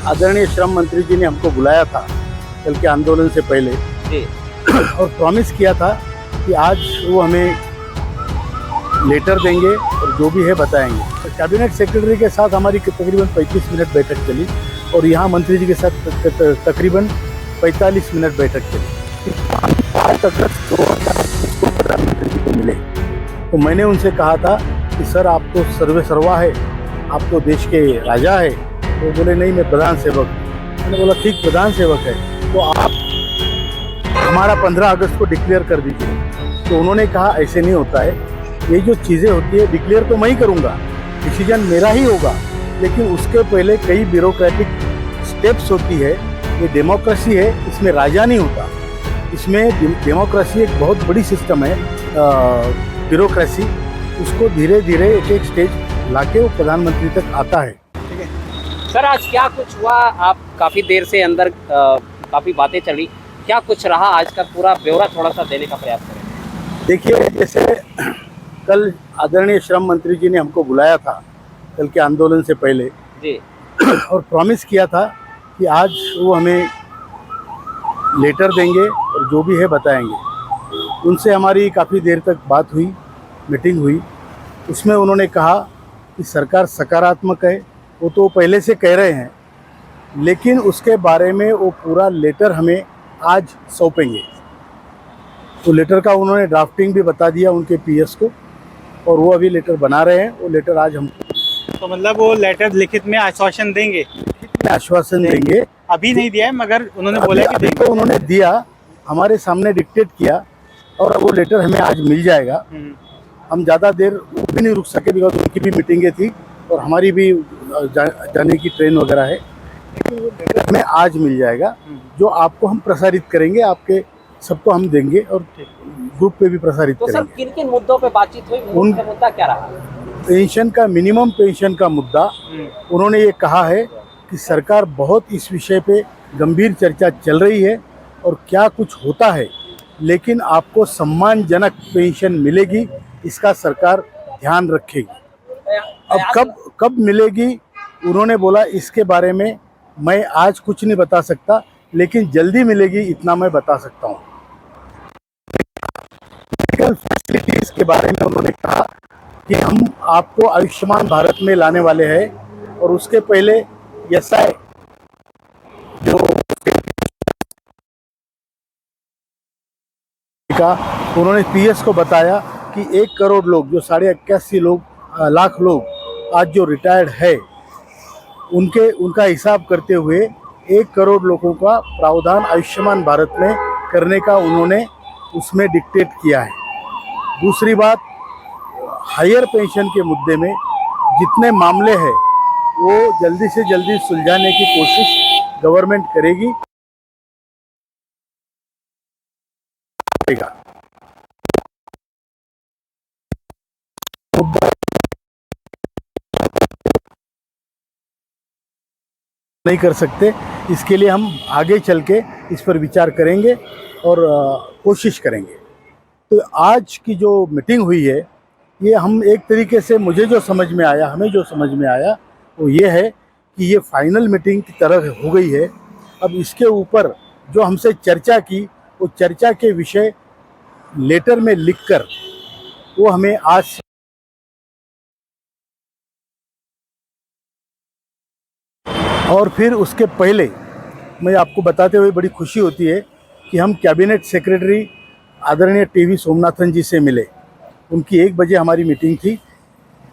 आदरणीय श्रम मंत्री जी ने हमको बुलाया था कल के आंदोलन से पहले जी। और प्रॉमिस किया था कि आज वो हमें लेटर देंगे और जो भी है बताएंगे। तो कैबिनेट सेक्रेटरी के साथ हमारी तकरीबन 35 मिनट बैठक चली और यहाँ मंत्री जी के साथ तकरीबन 45 मिनट बैठक चली। 5 अगस्त 2020 को प्रधानमंत्री जी को मिले तो मैंने उनसे कहा था कि सर आप तो सर्वे सर्वा है, आप तो देश के राजा है। वो बोले नहीं मैं प्रधान सेवक। मैंने बोला ठीक प्रधान सेवक है तो आप हमारा 15 अगस्त को डिक्लेयर कर दीजिए। तो उन्होंने कहा ऐसे नहीं होता है, ये जो चीज़ें होती है डिक्लेयर तो मैं ही करूँगा, डिसीजन मेरा ही होगा, लेकिन उसके पहले कई ब्यूरोक्रेटिक स्टेप्स होती है। ये डेमोक्रेसी है, इसमें राजा नहीं होता। इसमें डेमोक्रेसी एक बहुत बड़ी सिस्टम है, ब्यूरोक्रेसी उसको धीरे धीरे एक एक स्टेज लाके वो प्रधानमंत्री तक आता है। ठीक है सर, आज क्या कुछ हुआ? आप काफ़ी देर से अंदर काफ़ी बातें चली, क्या कुछ रहा आज का पूरा ब्यौरा थोड़ा सा देने का प्रयास करें। देखिए, जैसे कल आदरणीय श्रम मंत्री जी ने हमको बुलाया था कल के आंदोलन से पहले जी, और प्रॉमिस किया था कि आज वो हमें लेटर देंगे और जो भी है बताएंगे। उनसे हमारी काफ़ी देर तक बात हुई, मीटिंग हुई। उसमें उन्होंने कहा कि सरकार सकारात्मक है, वो तो पहले से कह रहे हैं, लेकिन उसके बारे में वो पूरा लेटर हमें आज सौंपेंगे। तो लेटर का उन्होंने ड्राफ्टिंग भी बता दिया उनके पीएस को और वो अभी लेटर बना रहे हैं। वो लेटर आज हम तो मतलब वो लेटर लिखित में आश्वासन देंगे? आश्वासन देंगे। अभी नहीं दिया है मगर उन्होंने बोला कि अभी तो उन्होंने दिया, हमारे सामने डिक्टेट किया और वो लेटर हमें आज मिल जाएगा। हम ज़्यादा देर भी नहीं रुक सके बिकॉज उनकी भी मीटिंगें थी और हमारी भी जाने की ट्रेन वगैरह है, लेकिन वो लेटर हमें आज मिल जाएगा जो आपको हम प्रसारित करेंगे, आपके सबको हम देंगे और ग्रुप पे भी प्रसारित तो करेंगे। सर किन किन मुद्दों पे बातचीत हुई? मुख्य मुद्दा क्या रहा? पेंशन का, मिनिमम पेंशन का मुद्दा उन्होंने ये कहा है कि सरकार बहुत इस विषय पे गंभीर चर्चा चल रही है और क्या कुछ होता है, लेकिन आपको सम्मानजनक पेंशन मिलेगी, इसका सरकार ध्यान रखेगी। अब कब मिलेगी उन्होंने बोला इसके बारे में मैं आज कुछ नहीं बता सकता, लेकिन जल्दी मिलेगी इतना मैं बता सकता हूँ। मेडिकल फैसिलिटीज़ के बारे में उन्होंने कहा कि हम आपको आयुष्मान भारत में लाने वाले हैं और उसके पहले एसआई जो का उन्होंने पीएस को बताया कि 1 करोड़ लोग, जो 81 लाख लोग आज जो रिटायर्ड है, उनका हिसाब करते हुए 1 करोड़ लोगों का प्रावधान आयुष्मान भारत में करने का उन्होंने उसमें डिक्टेट किया है। दूसरी बात, हायर पेंशन के मुद्दे में जितने मामले हैं वो जल्दी से जल्दी सुलझाने की कोशिश गवर्नमेंट करेगी। नहीं कर सकते, इसके लिए हम आगे चल के इस पर विचार करेंगे और कोशिश करेंगे। तो आज की जो मीटिंग हुई है, ये हम एक तरीके से मुझे जो समझ में आया, हमें जो समझ में आया वो ये है कि ये फाइनल मीटिंग की तरह हो गई है। अब इसके ऊपर जो हमसे चर्चा की, वो चर्चा के विषय लेटर में लिखकर वो हमें आज और फिर उसके पहले मैं आपको बताते हुए बड़ी खुशी होती है कि हम कैबिनेट सेक्रेटरी आदरणीय टीवी सोमनाथन जी से मिले। उनकी 1 बजे हमारी मीटिंग थी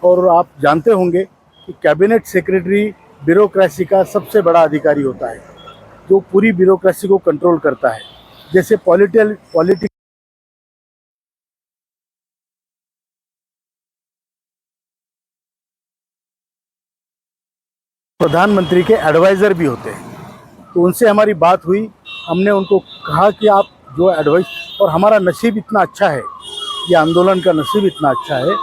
और आप जानते होंगे कि कैबिनेट सेक्रेटरी ब्यूरोक्रेसी का सबसे बड़ा अधिकारी होता है, जो पूरी ब्यूरोक्रेसी को कंट्रोल करता है। जैसे पॉलिटिक्स प्रधानमंत्री के एडवाइज़र भी होते हैं। तो उनसे हमारी बात हुई, हमने उनको कहा कि आप जो एडवाइस, और हमारा नसीब इतना अच्छा है, ये आंदोलन का नसीब इतना अच्छा है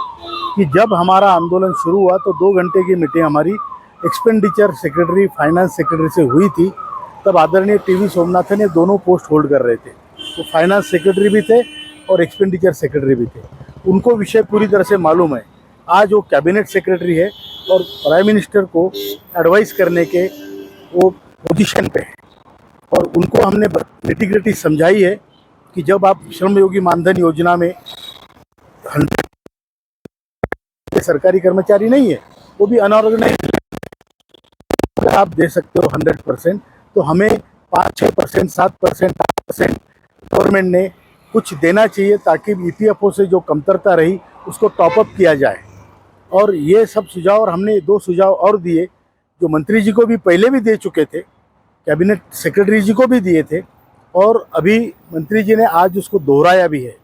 कि जब हमारा आंदोलन शुरू हुआ तो 2 घंटे की मीटिंग हमारी एक्सपेंडिचर सेक्रेटरी, फाइनेंस सेक्रेटरी से हुई थी। तब आदरणीय टीवी सोमनाथन ने दोनों पोस्ट होल्ड कर रहे थे, तो फाइनेंस सेक्रेटरी भी थे और एक्सपेंडिचर सेक्रेटरी भी थे। उनको विषय पूरी तरह से मालूम है। आज वो कैबिनेट सेक्रेटरी है और प्राइम मिनिस्टर को एडवाइस करने के वो पोजीशन पे हैं और उनको हमने नेटिग्रिटी समझाई है कि जब आप श्रमयोगी मानधन योजना में 100 सरकारी कर्मचारी नहीं है, वो भी अनऑर्गेनाइज, अगर आप दे सकते हो 100%, तो हमें 5-6%, 7%, 8% गवर्नमेंट ने कुछ देना चाहिए ताकि ईपीएफओ से जो कमतरता रही उसको टॉपअप किया जाए। और ये सब सुझाव, और हमने 2 सुझाव और दिए जो मंत्री जी को भी पहले भी दे चुके थे, कैबिनेट सेक्रेटरी जी को भी दिए थे, और अभी मंत्री जी ने आज उसको दोहराया भी है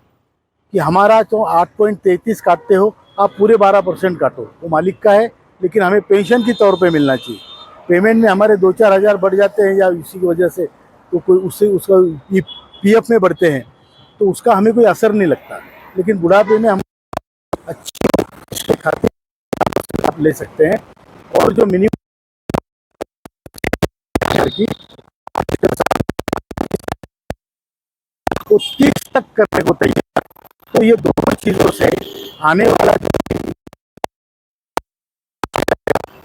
कि हमारा तो 8.33 काटते हो, आप पूरे 12% काटो, वो मालिक का है, लेकिन हमें पेंशन के तौर पे मिलना चाहिए। पेमेंट में हमारे 2-4 हज़ार बढ़ जाते हैं या इसी की वजह से तो कोई उससे उसका पीएफ में बढ़ते हैं तो उसका हमें कोई असर नहीं लगता, लेकिन बुढ़ापे में हम अच्छे खाते आप ले सकते हैं। और जो मिनिमम की वो 30 तक करने को तैयार, तो ये दोनों चीज़ों से आने वाला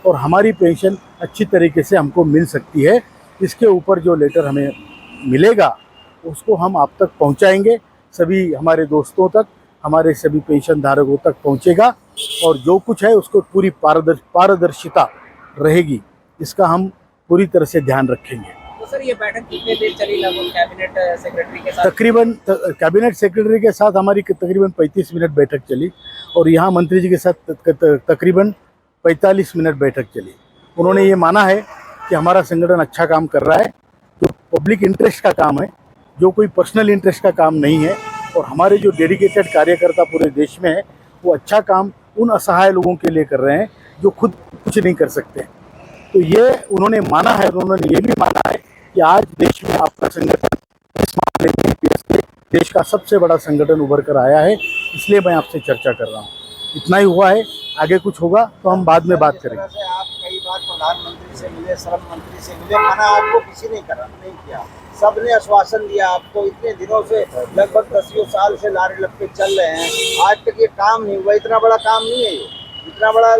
और हमारी पेंशन अच्छी तरीके से हमको मिल सकती है। इसके ऊपर जो लेटर हमें मिलेगा उसको हम आप तक पहुंचाएंगे, सभी हमारे दोस्तों तक, हमारे सभी पेंशन धारकों तक पहुंचेगा, और जो कुछ है उसको पूरी पारदर्शिता रहेगी, इसका हम पूरी तरह से ध्यान रखेंगे। तो सर ये बैठक कितने देर चली लगभग कैबिनेट सेक्रेटरी के साथ? तकरीबन कैबिनेट सेक्रेटरी के साथ हमारी तकरीबन 35 मिनट बैठक चली, और यहाँ मंत्री जी के साथ तकरीबन 45 मिनट बैठक चली। उन्होंने ये माना है कि हमारा संगठन अच्छा काम कर रहा है, जो पब्लिक इंटरेस्ट का काम है, जो कोई पर्सनल इंटरेस्ट का काम नहीं है, और हमारे जो डेडिकेटेड कार्यकर्ता पूरे देश में है वो अच्छा काम उन असहाय लोगों के लिए कर रहे हैं जो खुद कुछ नहीं कर सकते। तो ये उन्होंने माना है, उन्होंने ये भी माना है कि आज देश में आपका संगठन इस मामले में देश का सबसे बड़ा संगठन उभर कर आया है, इसलिए मैं आपसे चर्चा कर रहा हूँ। इतना ही हुआ है, आगे कुछ होगा तो हम बाद में बात करेंगे। आप कई बार प्रधानमंत्री से मिले, श्रम मंत्री से मिले, मना आपको किसी ने नहीं किया, सबने आश्वासन दिया आपको। इतने दिनों से लगभग 10 साल से लारे लपके चल रहे हैं, आज तक ये काम नहीं हुआ। इतना बड़ा काम नहीं है ये, इतना बड़ा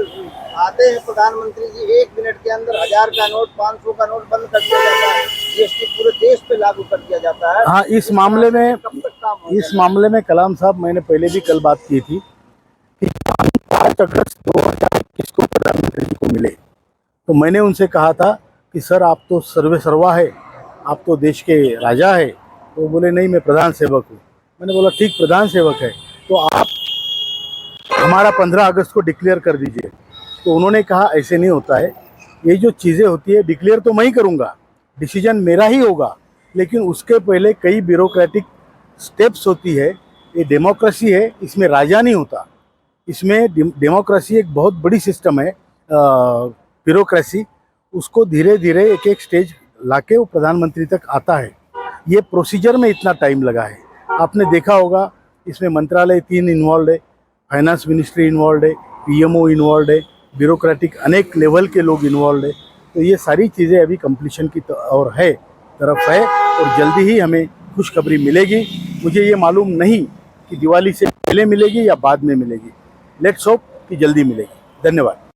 आते हैं प्रधानमंत्री जी 1 मिनट के अंदर 1000 का नोट, 500 का नोट बंद कर दिया जाता है, जीएसटी पूरे देश पे लागू कर दिया जाता है। हाँ, इस मामले में कलाम साहब, मैंने पहले भी कल बात की थी कि 5 अगस्त 2021 को प्रधानमंत्री जी को मिले, तो मैंने उनसे कहा था कि सर आप तो सर्वे सर्वा है, आप तो देश के राजा है। तो वो बोले नहीं, मैं प्रधान सेवक हूँ। मैंने बोला ठीक, प्रधान सेवक है तो आप हमारा 15 अगस्त को डिक्लेयर कर दीजिए। तो उन्होंने कहा ऐसे नहीं होता है, ये जो चीज़ें होती है डिक्लेयर तो मैं ही करूँगा, डिसीजन मेरा ही होगा, लेकिन उसके पहले कई ब्यूरोक्रेटिक स्टेप्स होती है। ये डेमोक्रेसी है, इसमें राजा नहीं होता, इसमें डेमोक्रेसी एक बहुत बड़ी सिस्टम है। ब्यूरोक्रेसी उसको धीरे धीरे एक एक स्टेज लाके वो प्रधानमंत्री तक आता है। ये प्रोसीजर में इतना टाइम लगा है, आपने देखा होगा। इसमें मंत्रालय 3 इन्वॉल्व है, फाइनेंस मिनिस्ट्री इन्वॉल्व है, पीएमओ इन्वॉल्व है, ब्यूरोक्रेटिक अनेक लेवल के लोग इन्वॉल्व है। तो ये सारी चीज़ें अभी कंप्लीशन की तरफ है, और जल्दी ही हमें खुशखबरी मिलेगी। मुझे ये मालूम नहीं कि दिवाली से पहले मिलेगी या बाद में मिलेगी, लेट्स होप कि जल्दी मिलेगी। धन्यवाद।